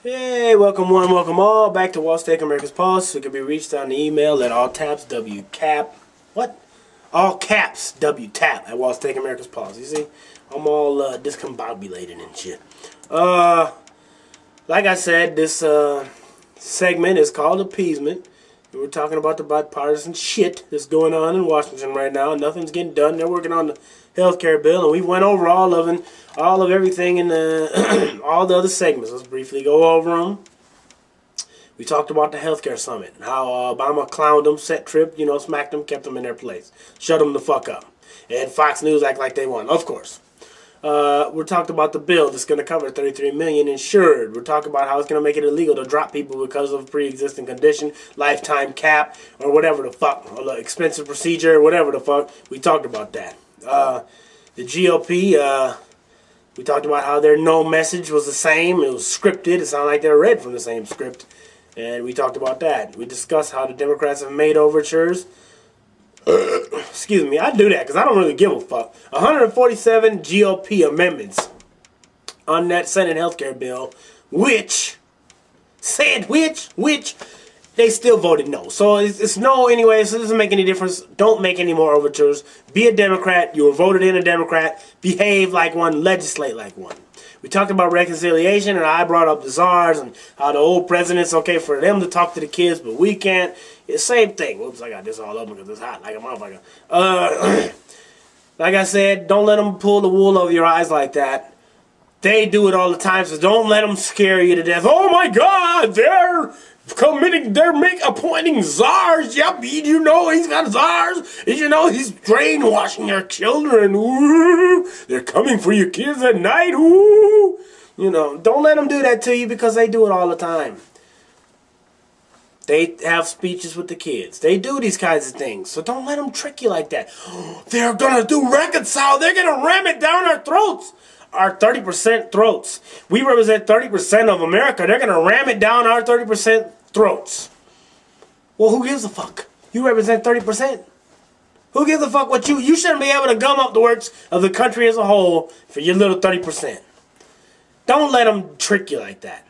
Hey, welcome one, welcome all back to Walt America's Pulse. It can be reached on the email at all caps WCAP. What? All caps WTAP at Walt America's Pulse. You see, I'm all discombobulated and shit. Like I said, this segment is called Appeasement. We're talking about the bipartisan shit that's going on in Washington right now. Nothing's getting done. They're working on the healthcare bill, and we went over all of everything in the all the other segments. Let's briefly go over them. We talked about the healthcare summit and how Obama clowned them, set trip, smacked them, kept them in their place, shut them the fuck up, and Fox News act like they won. Of course. We talked about the bill that's going to cover 33 million insured. We're talking about how it's going to make it illegal to drop people because of pre-existing condition, lifetime cap, or whatever the fuck, or the expensive procedure, or whatever the fuck. We talked about that. The GOP, we talked about how their no message was the same. It was scripted. It sounded like they were read from the same script. And we talked about that. We discussed how the Democrats have made overtures. Excuse me, I do that because I don't really give a fuck. 147 GOP amendments on that Senate healthcare bill, which they still voted no. So it's no anyway, so it doesn't make any difference. Don't make any more overtures. Be a Democrat. You were voted in a Democrat. Behave like one. Legislate like one. We talked about reconciliation, and I brought up the czars and how the old presidents, okay, for them to talk to the kids, but we can't. It's the same thing. Whoops, I got this all over because it's hot like a motherfucker. Like I said, don't let them pull the wool over your eyes like that. They do it all the time, so don't let them scare you to death. Oh my God, they're appointing czars. Yep, did you know he's got czars? Did you know he's brainwashing your children? Ooh, they're coming for your kids at night. Ooh, don't let them do that to you because they do it all the time. They have speeches with the kids. They do these kinds of things. So don't let them trick you like that. They're going to do reconcile. They're going to ram it down our throats. Our 30% throats. We represent 30% of America. They're going to ram it down our 30% throats. Well, who gives a fuck? You represent 30%. Who gives a fuck what you shouldn't be able to gum up the works of the country as a whole for your little 30%. Don't let them trick you like that.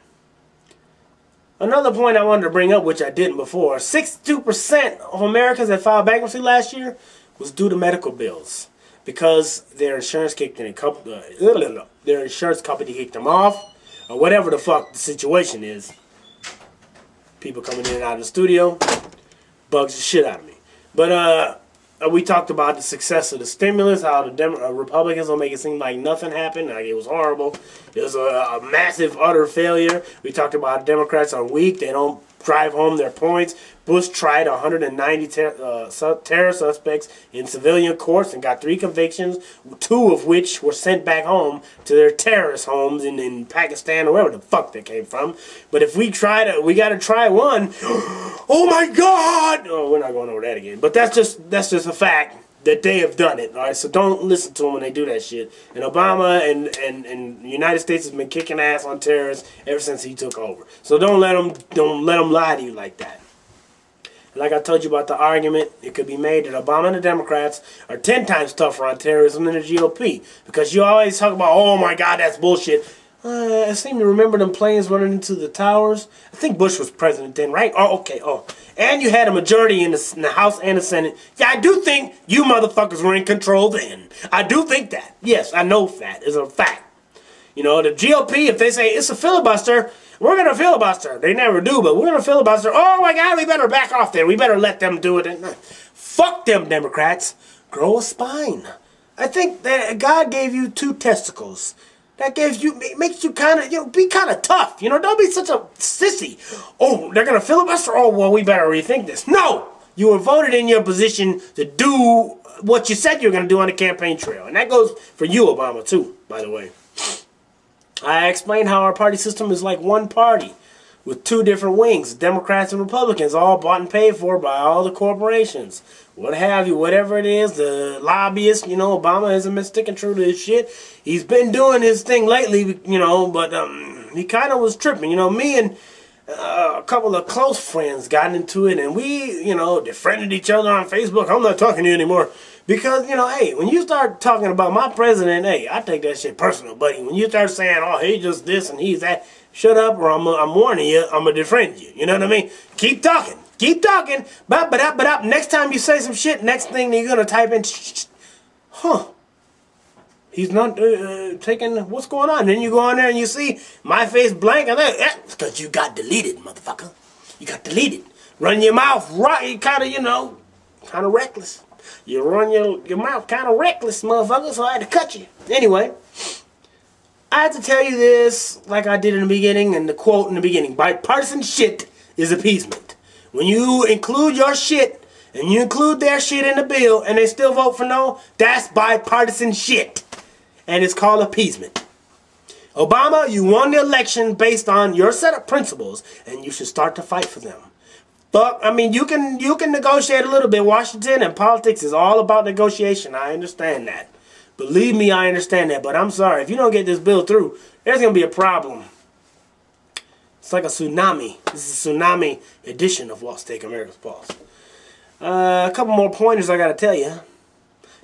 Another point I wanted to bring up, which I didn't before, 62% of Americans that filed bankruptcy last year was due to medical bills. Because their insurance kicked in, their insurance company kicked them off, or whatever the fuck the situation is. People coming in and out of the studio bugs the shit out of me. But we talked about the success of the stimulus, how the Republicans will make it seem like nothing happened, like it was horrible. It was a massive, utter failure. We talked about Democrats are weak. They don't drive home their points. Bush tried 190 terror suspects in civilian courts and got 3 convictions, 2 of which were sent back home to their terrorist homes in Pakistan or wherever the fuck they came from. But if we got to try one. Oh my God! Oh, we're not going over that again. But that's just a fact that they have done it. All right, so don't listen to them when they do that shit. And Obama and the United States has been kicking ass on terrorists ever since he took over. So don't let them lie to you like that. Like I told you about the argument, it could be made that Obama and the Democrats are 10 times tougher on terrorism than the GOP. Because you always talk about, oh my God, that's bullshit. I seem to remember them planes running into the towers. I think Bush was president then, right? Oh, okay. Oh, and you had a majority in the House and the Senate. Yeah, I do think you motherfuckers were in control then. I do think that. Yes, I know that is a fact. The GOP, if they say it's a filibuster, we're going to filibuster. They never do, but we're going to filibuster. Oh my God, we better back off there. We better let them do it. Fuck them, Democrats. Grow a spine. I think that God gave you 2 testicles. That makes you kind of, be kind of tough. Don't be such a sissy. Oh, they're going to filibuster? Oh, well, we better rethink this. No! You were voted in your position to do what you said you were going to do on the campaign trail. And that goes for you, Obama, too, by the way. I explained how our party system is like one party with 2 different wings, Democrats and Republicans, all bought and paid for by all the corporations. What have you, whatever it is, the lobbyists, Obama hasn't been sticking true to his shit. He's been doing his thing lately, but he kind of was tripping. Me and a couple of close friends got into it, and we, defriended each other on Facebook. I'm not talking to you anymore. Because, hey, when you start talking about my president, hey, I take that shit personal, buddy. When you start saying, oh, he's just this and he's that, Shut up, or I'm warning you. I'm gonna defriend you. You know what I mean? Keep talking. Keep talking. But up. Next time you say some shit, next thing you're gonna type in, huh? He's not taking what's going on. Then you go on there and you see my face blank, and then it's because you got deleted, motherfucker. You got deleted. Run your mouth right, kind of reckless. You run your mouth kind of reckless, motherfucker. So I had to cut you. Anyway. I have to tell you this, like I did in the beginning, and the quote in the beginning. Bipartisan shit is appeasement. When you include your shit, and you include their shit in the bill, and they still vote for no, that's bipartisan shit. And it's called appeasement. Obama, you won the election based on your set of principles, and you should start to fight for them. But, I mean, you can negotiate a little bit. Washington and politics is all about negotiation. I understand that. Believe me, I understand that, but I'm sorry. If you don't get this bill through, there's going to be a problem. It's like a tsunami. This is a tsunami edition of Walt's Take America's Pulse. A couple more pointers I got to tell you.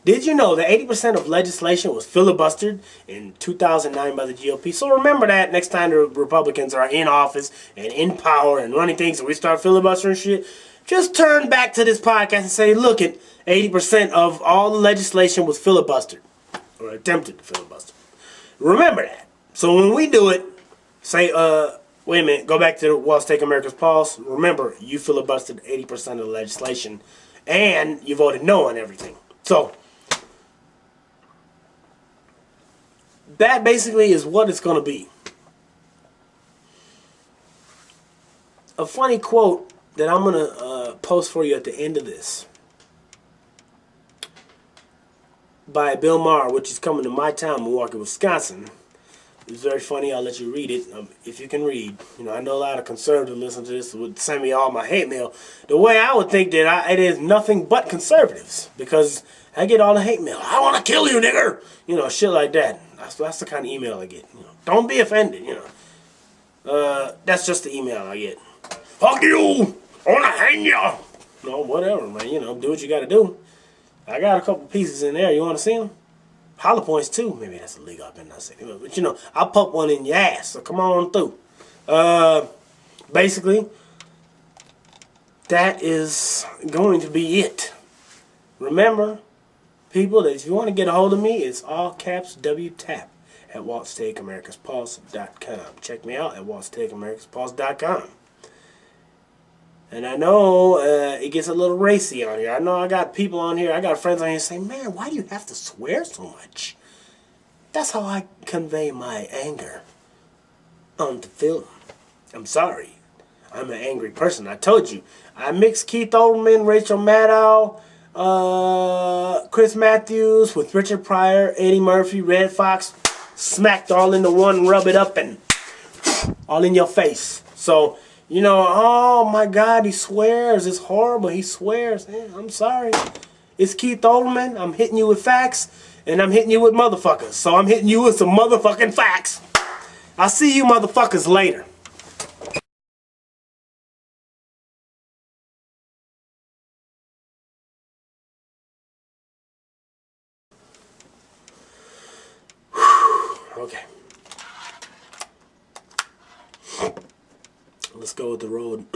Did you know that 80% of legislation was filibustered in 2009 by the GOP? So remember that next time the Republicans are in office and in power and running things and we start filibustering shit. Just turn back to this podcast and say, look, at 80% of all the legislation was filibustered. Or attempted to filibuster. Remember that. So when we do it, say, wait a minute, go back to Walt's Take America's Pulse. Remember, you filibustered 80% of the legislation, and you voted no on everything. So that basically is what it's going to be. A funny quote that I'm going to post for you at the end of this. By Bill Maher, which is coming to my town, Milwaukee, Wisconsin. It's very funny. I'll let you read it if you can read. You know, I know a lot of conservatives listen to this would send me all my hate mail. The way I would think that it is nothing but conservatives because I get all the hate mail. I want to kill you, nigger. You know, shit like that. That's the kind of email I get. You know, don't be offended. You know, that's just the email I get. Fuck you! I want to hang you. No, whatever, man. You know, do what you got to do. I got a couple pieces in there. You want to see them? Hollow points too. Maybe that's illegal. I better not say them. But you know, I'll pump one in your ass. So come on through. Basically, that is going to be it. Remember, people, that if you want to get a hold of me, it's all caps WTAP at Walt'sTakeAmericasPulse.com. Check me out at Walt'sTakeAmericasPulse.com. And I know it gets a little racy on here. I know I got people on here, I got friends on here saying, man, why do you have to swear so much? That's how I convey my anger on the film. I'm sorry. I'm an angry person. I told you. I mixed Keith Olbermann, Rachel Maddow, Chris Matthews with Richard Pryor, Eddie Murphy, Red Fox. Smacked all into one, rub it up, and all in your face. So... you know, oh my God, he swears. It's horrible. He swears. Man, I'm sorry. It's Keith Olbermann. I'm hitting you with facts, and I'm hitting you with motherfuckers. So I'm hitting you with some motherfucking facts. I'll see you motherfuckers later. Okay. Let's go with the road.